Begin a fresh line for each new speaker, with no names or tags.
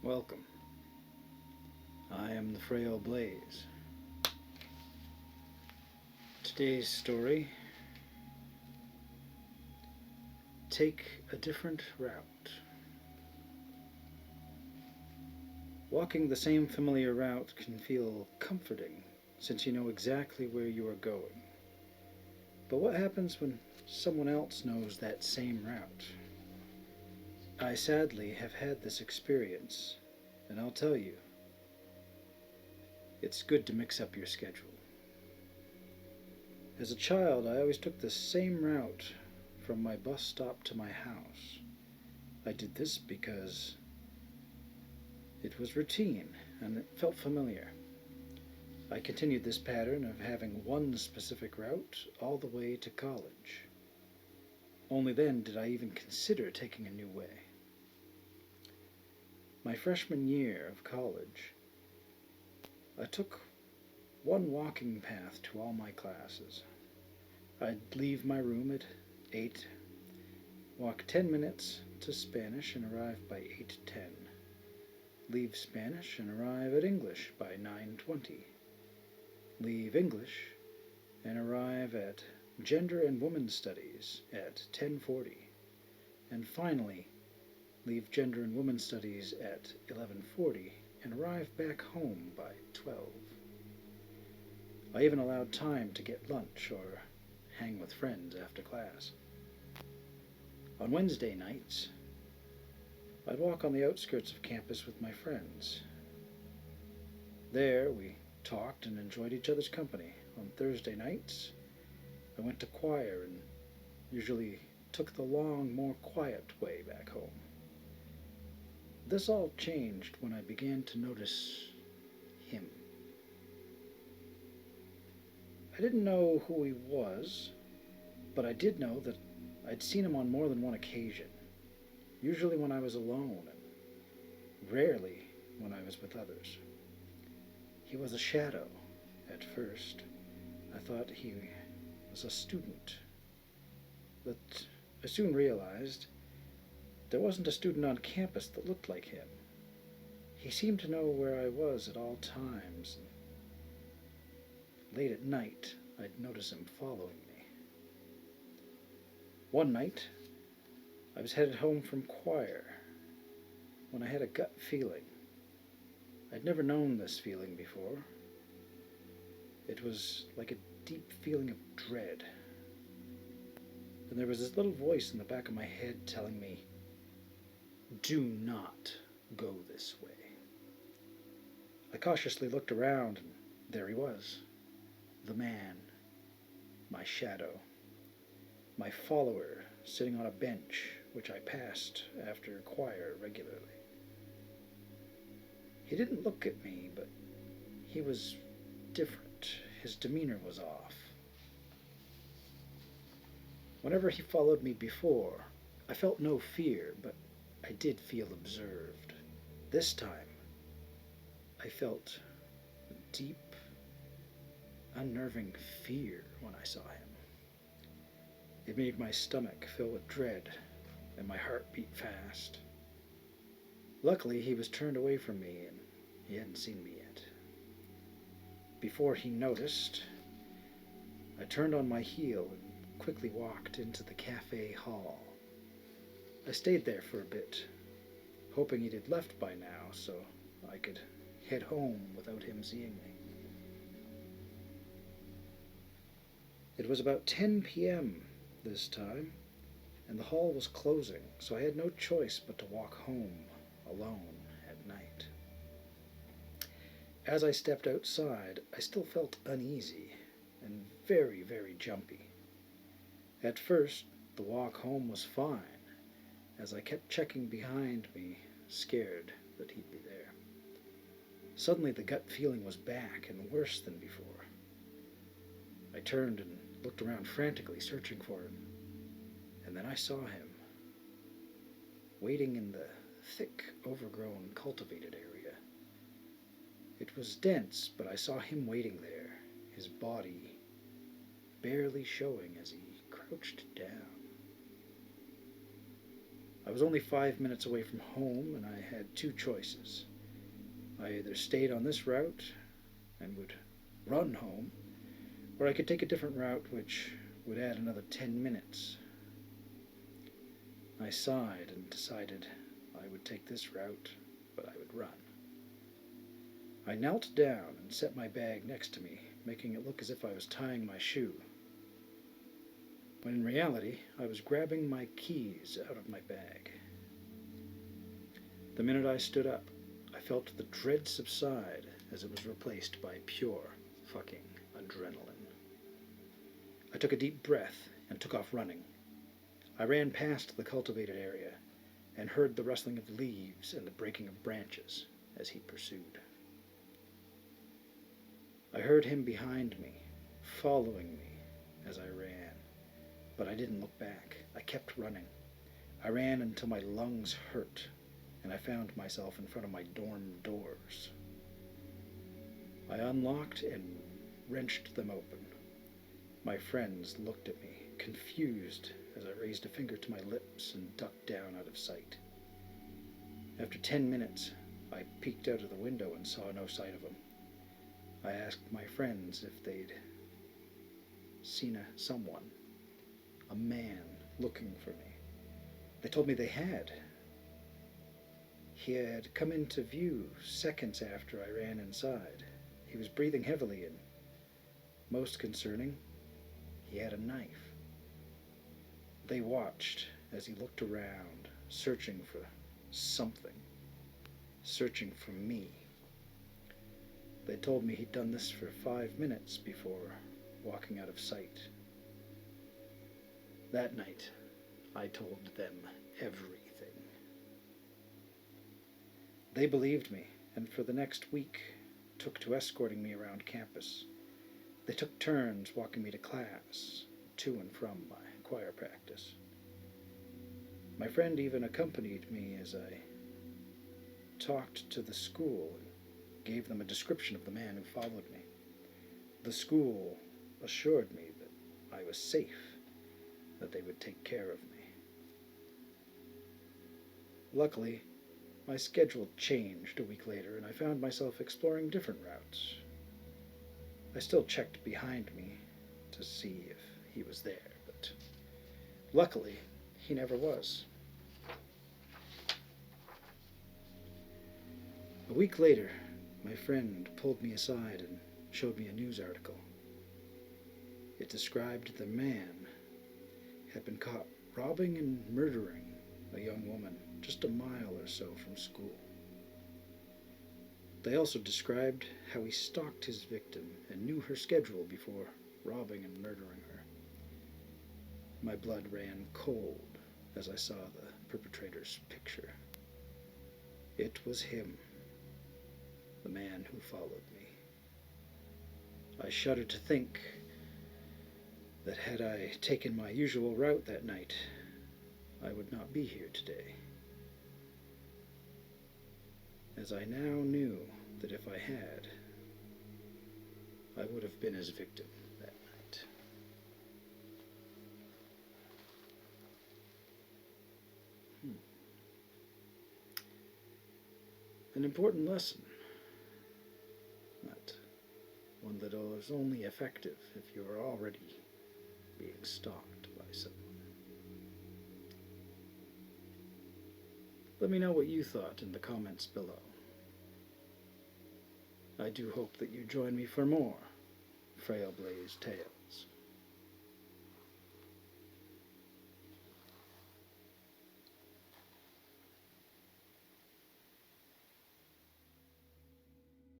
Welcome. I am the Frail Blaze. Today's story: Take a Different Route. Walking the same familiar route can feel comforting since you know exactly where you are going. But what happens when someone else knows that same route? I sadly have had this experience, and I'll tell you, it's good to mix up your schedule. As a child, I always took the same route from my bus stop to my house. I did this because it was routine and it felt familiar. I continued this pattern of having one specific route all the way to college. Only then did I even consider taking a new way. My freshman year of college, I took one walking path to all my classes. I'd leave my room at 8, walk 10 minutes to Spanish and arrive by 8:10. Leave Spanish and arrive at English by 9:20. Leave English and arrive at Gender and Women's Studies at 10:40. And finally, leave Gender and Women's Studies at 11:40 and arrive back home by 12. I even allowed time to get lunch or hang with friends after class. On Wednesday nights, I'd walk on the outskirts of campus with my friends. There we talked and enjoyed each other's company. On Thursday nights, I went to choir and usually took the long, more quiet way back home. This all changed when I began to notice him. I didn't know who he was, but I did know that I'd seen him on more than one occasion, usually when I was alone and rarely when I was with others. He was a shadow at first. I thought he was a student, but I soon realized there wasn't a student on campus that looked like him. He seemed to know where I was at all times. Late at night, I'd notice him following me. One night, I was headed home from choir when I had a gut feeling. I'd never known this feeling before. It was like a deep feeling of dread. And there was this little voice in the back of my head telling me, "Do not go this way." I cautiously looked around, and there he was. The man, my shadow, my follower, sitting on a bench which I passed after choir regularly. He didn't look at me, but he was different. His demeanor was off. Whenever he followed me before, I felt no fear, but I did feel observed. This time, I felt a deep, unnerving fear when I saw him. It made my stomach fill with dread, and my heart beat fast. Luckily, he was turned away from me, and he hadn't seen me yet. Before he noticed, I turned on my heel and quickly walked into the cafe hall. I stayed there for a bit, hoping he'd had left by now so I could head home witut him seeing me. It was about 10 p.m. this time, and the hall was closing, so I had no choice but to walk home alone at night. As I stepped outside, I still felt uneasy and very, very jumpy. At first, the walk home was fine, as I kept checking behind me, scared that he'd be there. Suddenly, the gut feeling was back and worse than before. I turned and looked around frantically, searching for him, and then I saw him, waiting in the thick, overgrown, cultivated area. It was dense, but I saw him waiting there, his body barely showing as he crouched down. I was only 5 minutes away from home, and I had two choices. I either stayed on this route and would run home, or I could take a different route which would add another 10 minutes. I sighed and decided I would take this route, but I would run. I knelt down and set my bag next to me, making it look as if I was tying my shoe, when in reality I was grabbing my keys out of my bag. The minute I stood up, I felt the dread subside as it was replaced by pure fucking adrenaline. I took a deep breath and took off running. I ran past the cultivated area and heard the rustling of leaves and the breaking of branches as he pursued. I heard him behind me, following me as I ran, but I didn't look back. I kept running. I ran until my lungs hurt, and I found myself in front of my dorm doors. I unlocked and wrenched them open. My friends looked at me, confused, as I raised a finger to my lips and ducked down out of sight. After 10 minutes, I peeked out of the window and saw no sight of him. I asked my friends if they'd seen someone, a man, looking for me. They told me they had. He had come into view seconds after I ran inside. He was breathing heavily, and, most concerning, he had a knife. They watched as he looked around, searching for something, searching for me. They told me he'd done this for 5 minutes before walking out of sight. That night, I told them everything. They believed me, and for the next week took to escorting me around campus. They took turns walking me to class, to and from my choir practice. My friend even accompanied me as I talked to the school and gave them a description of the man who followed me. The school assured me that I was safe, that they would take care of me. Luckily, my schedule changed a week later, and I found myself exploring different routes. I still checked behind me to see if he was there, but luckily, he never was. A week later, my friend pulled me aside and showed me a news article. It described the man had been caught robbing and murdering a young woman just a mile or so from school. They also described how he stalked his victim and knew her schedule before robbing and murdering her. My blood ran cold as I saw the perpetrator's picture. It was him, the man who followed me. I shuddered to think that had I taken my usual route that night, I would not be here today. As I now knew that if I had, I would have been his victim that night. An important lesson, but one that is only effective if you are already being stalked by someone. Let me know what you thought in the comments below. I do hope that you join me for more Frailblaze Tales.